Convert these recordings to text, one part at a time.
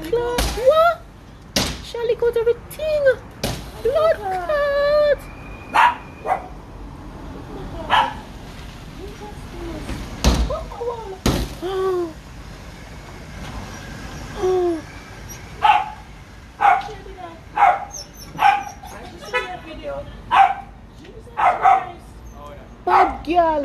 clot. What? Charlie got everything. Blood clot. Bad girl.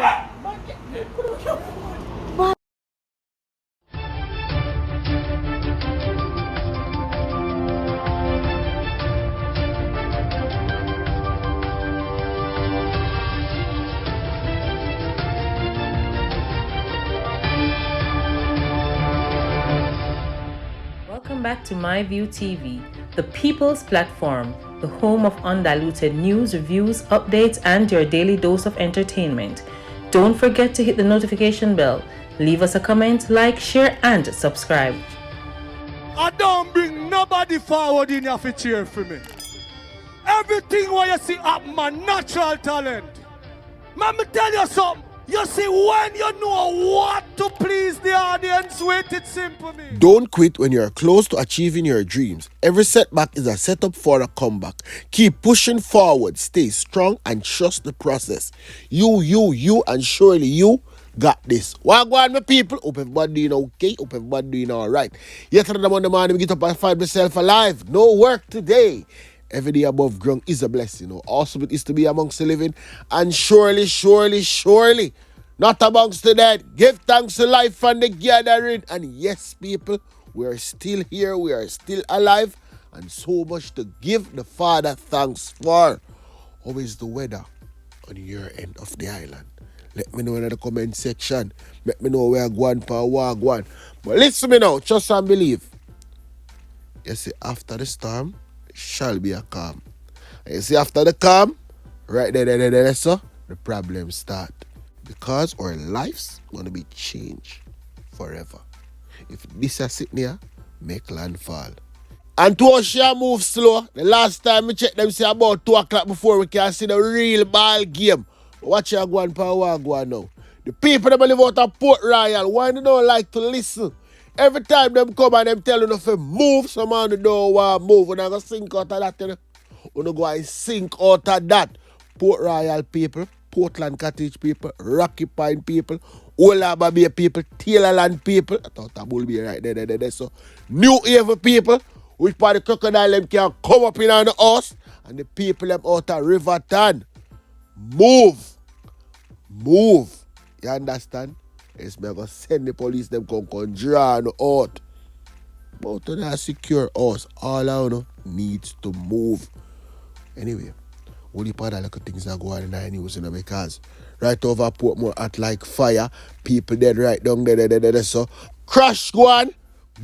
Welcome back to MyView TV, the people's platform, the home of undiluted news, reviews, updates, and your daily dose of entertainment. Don't forget to hit the notification bell, leave us a comment, like, share, and subscribe. I don't bring nobody forward in your cheer for me. Everything what you see happen, my natural talent. Let me tell you something. You see, when you know what to please the audience with, it's simple, me. Don't quit when you're close to achieving your dreams. Every setback is a setup for a comeback. Keep pushing forward, stay strong, and trust the process. You, and surely you got this. What go on, my people? Hope everybody doing okay. Hope everybody doing all right. Yesterday morning, we get up and find myself alive. No work today. Every day above ground is a blessing. Awesome it is to be amongst the living. And surely, not amongst the dead. Give thanks to life and the gathering. And yes, people, we are still here. We are still alive. And so much to give the Father thanks for. How is the weather on your end of the island? Let me know in the comment section. Let me know where I go on for walk one. But listen me now, trust and believe. You see, after the storm, shall be a calm. And you see, after the calm, right there, so the problems start. Because our lives gonna be changed forever. If this is sitting here, make landfall. And to us share move slow. The last time we checked them say about 2 o'clock before we can see the real ball game. But watch you go on power go on now. The people that live out of Port Royal, why they don't like to listen? Every time them come and them tell you to move, some man don't want to move. We're not going to sink out of that. You know? We're not going to sink out of that. Port Royal people, Portland Cottage people, Rocky Pine people, Old Harbour Bay people, Taylorland people. I thought that will be right there. So, New Haven people, which part of the crocodile them can come up in on the house, and the people them out of Riverton. Move. You understand? It's me gonna send the police them come draw no out. But to that secure us, all I know needs to move. Anyway, only part of the things that go on in the news, you know, because right over Portmore at like fire, people dead right down there. So crash go on,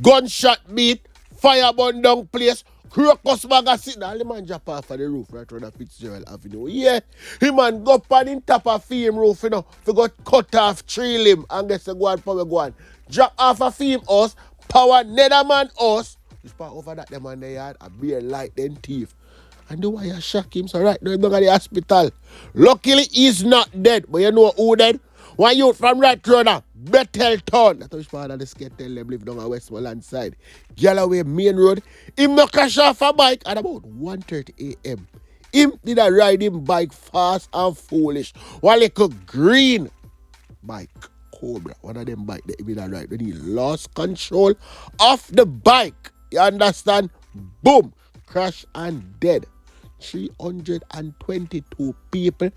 gunshot beat, fire burn down place. Crocus bag a sitting, all the man jump off of the roof right around the Fitzgerald Avenue. Yeah, him man go up on top of film roof, you know, if got cut off 3 limb and guess the go on, power go on. Drop off a film house, power another man house, which part over that them on the yard, a beer light then thief. And the wire shock him, so right now he's going to the hospital. Luckily, he's not dead, but you know who dead? One youth from right round Bethel Town. That's which part of the skate tell them live down on Westmoreland side. Galloway Main Road. Him no crash off a bike at about 1:30 a.m. Him did a ride him bike fast and foolish. One little green bike, Cobra. One of them bike that he did a ride. Then he lost control of the bike. You understand? Boom. Crash and dead. 322 people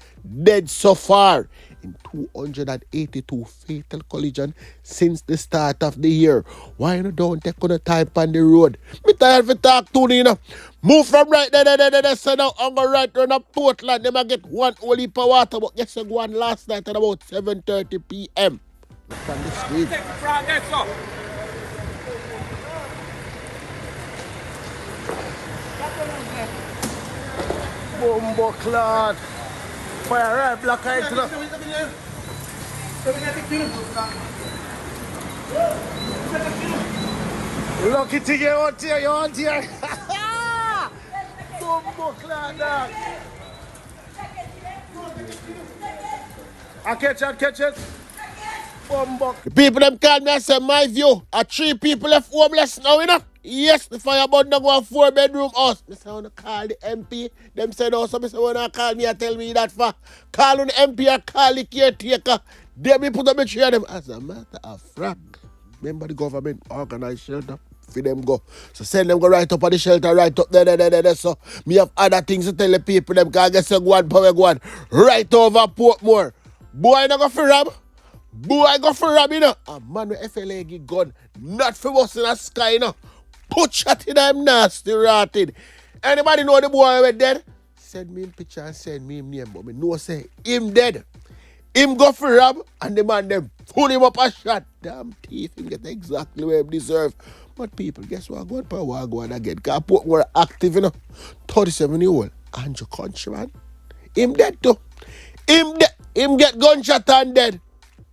dead so far in 282 fatal collisions since the start of the year. Why you don't take on the time on the road? Me tired of talk to you know. Move from right there, so now I'm going right around up Portland. They might get one whole heap of water, but guess what one last night at about 7:30 p.m. From the street. Bombo clad. Fire red, black eye to the... Lucky to get out here, you want here. Bombo clad dog. I catch it. Bombo. The people them call me and say, my view, 3 people left homeless now, you know. Yes, the fire burn down one 4-bedroom house. I say, I want to call the MP. Them said also, I say, when I call me and tell me that for call on the MP or call the caretaker. They me put up a tree of them. As a matter of fact, remember the government organized shelter for them go. So send them go right up on the shelter, right up there. So me have other things to tell the people them, because I guess you go on, power go on. Right over Portmore. Boy, not go for rob. Boy, go for rob, you know. A man with FLA get gun, not for us in the sky, you know. Put shot in them nasty rotted. Anybody know the boy went dead? Send me him picture and send me him name, but me know say him dead. Him go for rob and the man them pull him up a shot. Damn thief, him get exactly where him deserve. But people, guess what? Go on power, go on again. Because Portmore active, you know. 37-year-old Andrew Countryman. Him dead too. Him get gunshot and dead.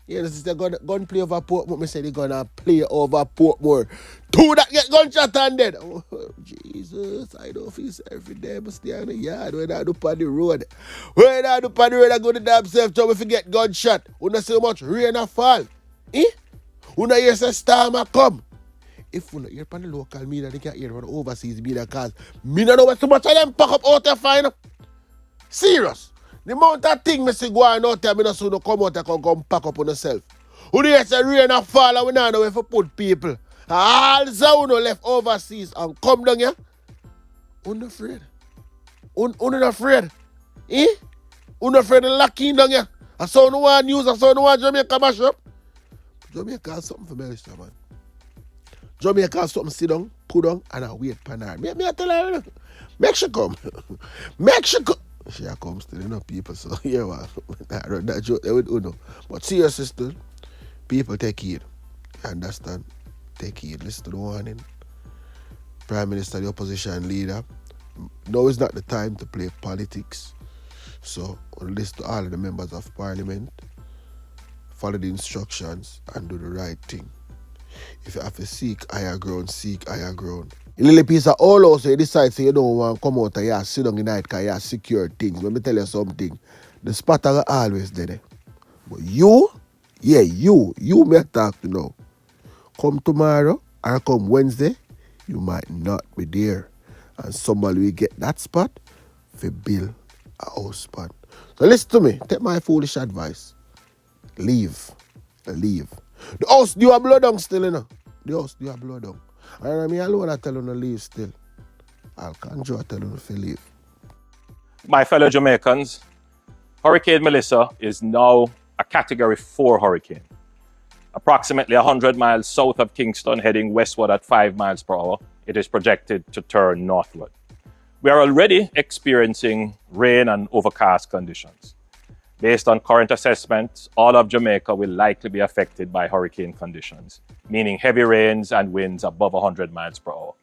Yeah, this is the gun play over Portmore. Me say they gonna play over Portmore. Two that get gunshot and dead. Oh, Jesus, I don't feel every day, but stay on the yard. When I do on the road. When I do on the road, I go to damn self job if you get gunshot. You don't see how much rain a fall. You don't hear say storm a come. If you don't hear on the local media, they can't hear on the overseas media, because me don't know what so much of them pack up out there fine. Serious. The amount of things I see go on out there, I don't see no come out and come pack up on yourself. Who do you say rain and fall and we don't know where to put people? All Zauno left overseas and come down here. You're not afraid. You're not afraid. You're not afraid of locking down here. I saw no one news, I saw no one Jamaica mash up. Jamaica has something for Melissa, man. Jamaica has something sit down, put down, and I wait for her. Me I tell her, make she come. Make she come. She comes still, you know, people, so yeah, well, I wrote that joke there with Uno. But seriously still, people take heed. You understand? Take heed. Listen to the warning. Prime Minister, the opposition leader. Now is not the time to play politics. So listen to all of the members of Parliament. Follow the instructions and do the right thing. If you have to seek higher ground, seek higher ground. A little piece of all also you decide so you don't want to come out and you sit down in the night because you secure things. Let me tell you something. The spot are always there. But you may talk to now. Come tomorrow or come Wednesday, you might not be there. And somebody will get that spot for build a house spot. So listen to me. Take my foolish advice. Leave. The house do a blow down still, you know. The house do a blow down. And me alone I tell you to leave still. I'll conjure tell you to leave. My fellow Jamaicans, Hurricane Melissa is now a Category 4 hurricane. Approximately 100 miles south of Kingston, heading westward at 5 miles per hour, it is projected to turn northward. We are already experiencing rain and overcast conditions. Based on current assessments, all of Jamaica will likely be affected by hurricane conditions, meaning heavy rains and winds above 100 miles per hour.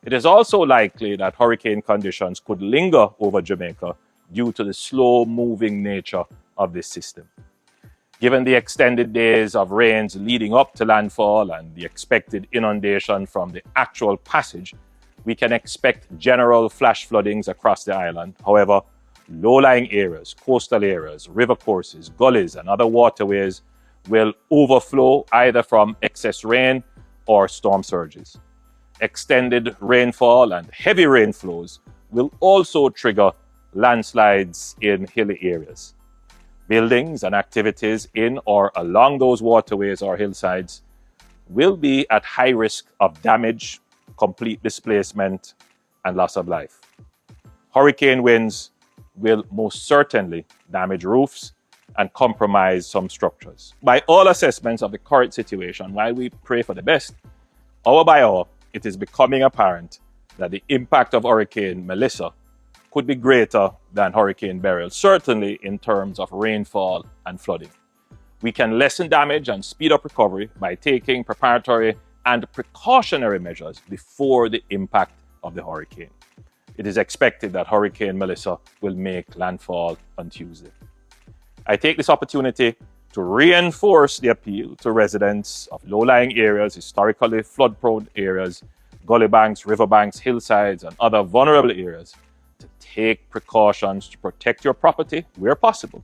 It is also likely that hurricane conditions could linger over Jamaica due to the slow-moving nature of this system. Given the extended days of rains leading up to landfall and the expected inundation from the actual passage, we can expect general flash floodings across the island. However, low-lying areas, coastal areas, river courses, gullies, and other waterways will overflow either from excess rain or storm surges. Extended rainfall and heavy rainflows will also trigger landslides in hilly areas. Buildings and activities in or along those waterways or hillsides will be at high risk of damage, complete displacement, and loss of life. Hurricane winds will most certainly damage roofs and compromise some structures. By all assessments of the current situation, while we pray for the best, hour by hour, it is becoming apparent that the impact of Hurricane Melissa could be greater than Hurricane Beryl, certainly in terms of rainfall and flooding. We can lessen damage and speed up recovery by taking preparatory and precautionary measures before the impact of the hurricane. It is expected that Hurricane Melissa will make landfall on Tuesday. I take this opportunity to reinforce the appeal to residents of low-lying areas, historically flood-prone areas, gully banks, riverbanks, hillsides, and other vulnerable areas to take precautions to protect your property where possible,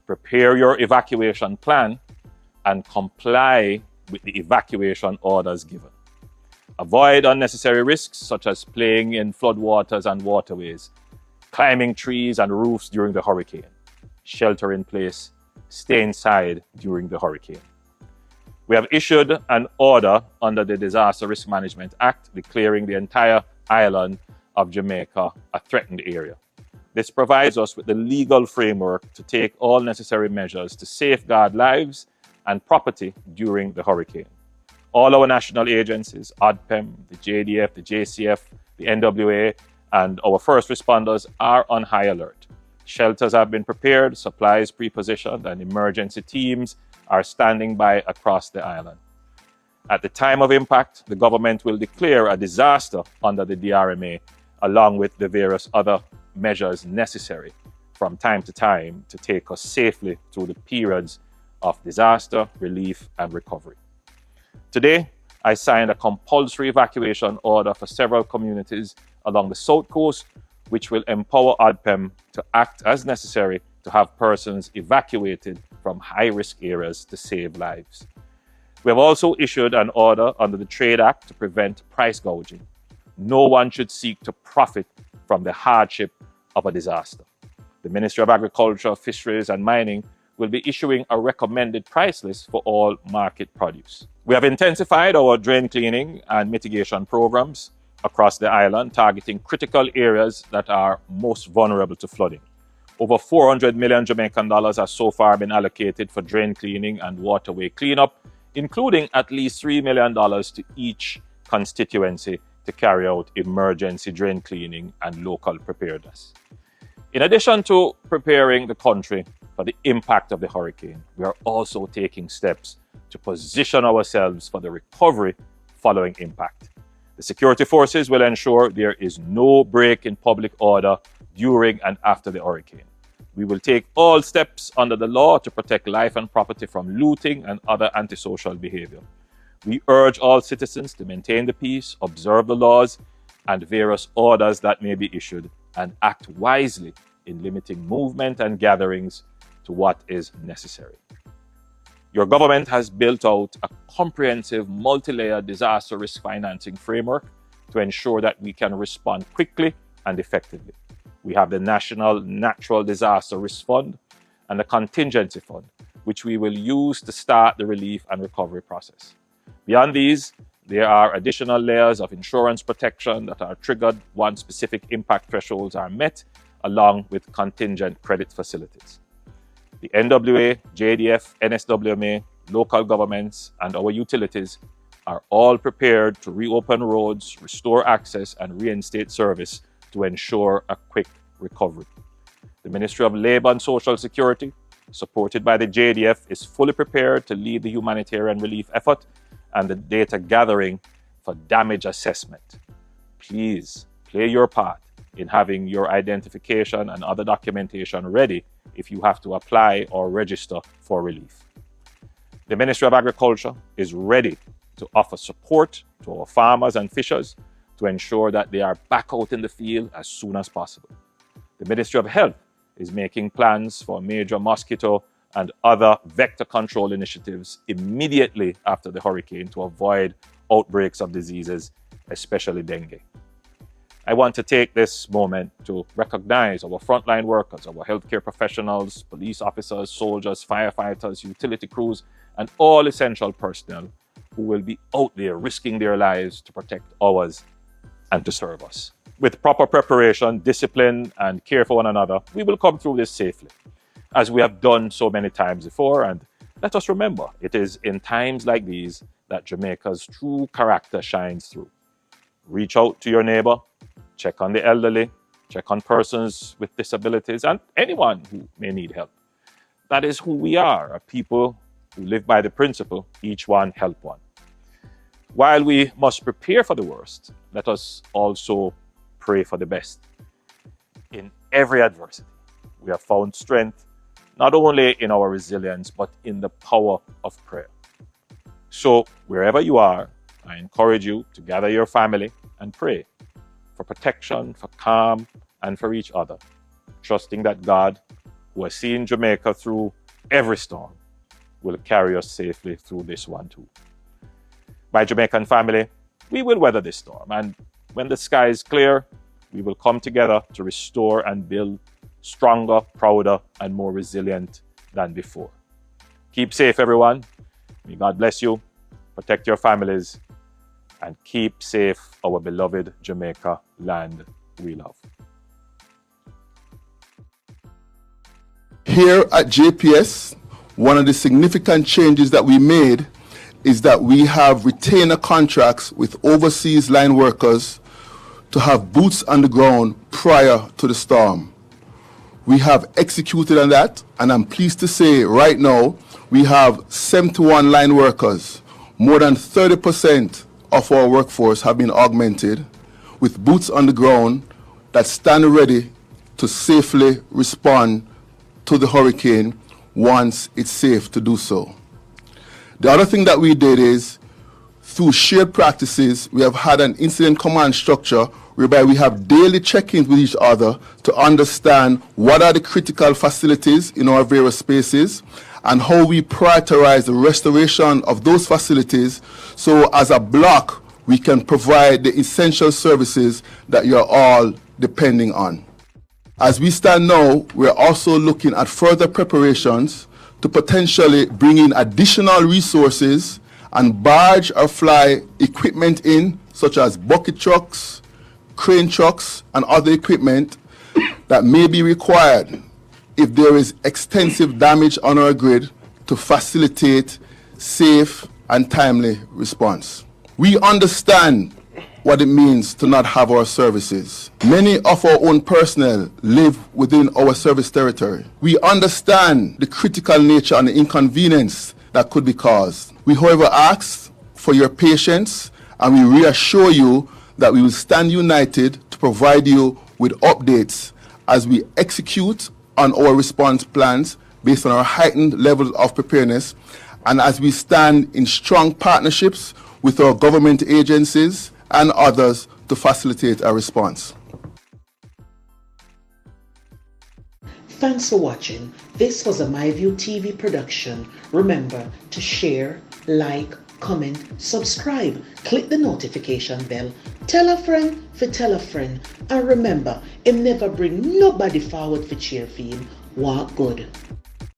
prepare your evacuation plan, and comply with the evacuation orders given. Avoid unnecessary risks such as playing in floodwaters and waterways, climbing trees and roofs during the hurricane, shelter in place, stay inside during the hurricane. We have issued an order under the Disaster Risk Management Act declaring the entire island of Jamaica a threatened area. This provides us with the legal framework to take all necessary measures to safeguard lives and property during the hurricane. All our national agencies, ODPEM, the JDF, the JCF, the NWA, and our first responders are on high alert. Shelters have been prepared, supplies pre-positioned, and emergency teams are standing by across the island. At the time of impact, the government will declare a disaster under the DRMA, along with the various other measures necessary from time to time to take us safely through the periods of disaster, relief, and recovery. Today, I signed a compulsory evacuation order for several communities along the South Coast, which will empower ODPEM to act as necessary to have persons evacuated from high-risk areas to save lives. We have also issued an order under the Trade Act to prevent price gouging. No one should seek to profit from the hardship of a disaster. The Ministry of Agriculture, Fisheries and Mining will be issuing a recommended price list for all market produce. We have intensified our drain cleaning and mitigation programs across the island, targeting critical areas that are most vulnerable to flooding. Over 400 million Jamaican dollars has so far been allocated for drain cleaning and waterway cleanup, including at least $3 million to each constituency to carry out emergency drain cleaning and local preparedness. In addition to preparing the country for the impact of the hurricane, we are also taking steps to position ourselves for the recovery following impact. The security forces will ensure there is no break in public order during and after the hurricane. We will take all steps under the law to protect life and property from looting and other antisocial behavior. We urge all citizens to maintain the peace, observe the laws and various orders that may be issued, and act wisely in limiting movement and gatherings to what is necessary. Your government has built out a comprehensive multi-layered disaster risk financing framework to ensure that we can respond quickly and effectively. We have the National Natural Disaster Risk Fund and the Contingency Fund, which we will use to start the relief and recovery process. Beyond these, there are additional layers of insurance protection that are triggered once specific impact thresholds are met, along with contingent credit facilities. The NWA, JDF, NSWMA, local governments, and our utilities are all prepared to reopen roads, restore access, and reinstate service to ensure a quick recovery. The Ministry of Labour and Social Security, supported by the JDF, is fully prepared to lead the humanitarian relief effort and the data gathering for damage assessment. Please play your part in having your identification and other documentation ready if you have to apply or register for relief. The Ministry of Agriculture is ready to offer support to our farmers and fishers to ensure that they are back out in the field as soon as possible. The Ministry of Health is making plans for major mosquito and other vector control initiatives immediately after the hurricane to avoid outbreaks of diseases, especially dengue. I want to take this moment to recognize our frontline workers, our healthcare professionals, police officers, soldiers, firefighters, utility crews, and all essential personnel who will be out there risking their lives to protect ours and to serve us. With proper preparation, discipline, and care for one another, we will come through this safely, as we have done so many times before. And let us remember, it is in times like these that Jamaica's true character shines through. Reach out to your neighbor, check on the elderly, check on persons with disabilities, and anyone who may need help. That is who we are, a people who live by the principle, each one help one. While we must prepare for the worst, let us also pray for the best. In every adversity, we have found strength, not only in our resilience, but in the power of prayer. So, wherever you are, I encourage you to gather your family and pray for protection, for calm, and for each other, trusting that God, who has seen Jamaica through every storm, will carry us safely through this one too. My Jamaican family, We will weather this storm, and when the sky is clear, we will come together to restore and build stronger, prouder, and more resilient than before. Keep safe, everyone. May God bless you, protect your families, and keep safe our beloved Jamaica land we love. Here at JPS, one of the significant changes that we made is that we have retainer contracts with overseas line workers to have boots on the ground prior to the storm. We have executed on that, and I'm pleased to say right now we have 71 line workers. More than 30% of our workforce have been augmented with boots on the ground that stand ready to safely respond to the hurricane once it's safe to do so. The other thing that we did is, through shared practices, we have had an incident command structure whereby we have daily check-ins with each other to understand what are the critical facilities in our various spaces and how we prioritize the restoration of those facilities so as a block we can provide the essential services that you're all depending on. As we stand now, we're also looking at further preparations to potentially bring in additional resources and barge or fly equipment in, such as bucket trucks, crane trucks, and other equipment that may be required if there is extensive damage on our grid to facilitate safe and timely response. We understand what it means to not have our services. Many of our own personnel live within our service territory. We understand the critical nature and the inconvenience that could be caused. We, however, ask for your patience, and we reassure you that we will stand united to provide you with updates as we execute on our response plans based on our heightened level of preparedness, and as we stand in strong partnerships with our government agencies and others to facilitate our response. Thanks for watching. This was a MyView TV production. Remember to share, like, comment, subscribe, click the notification bell, tell a friend for tell a friend, and remember, never bring nobody forward for cheer for him. Walk good.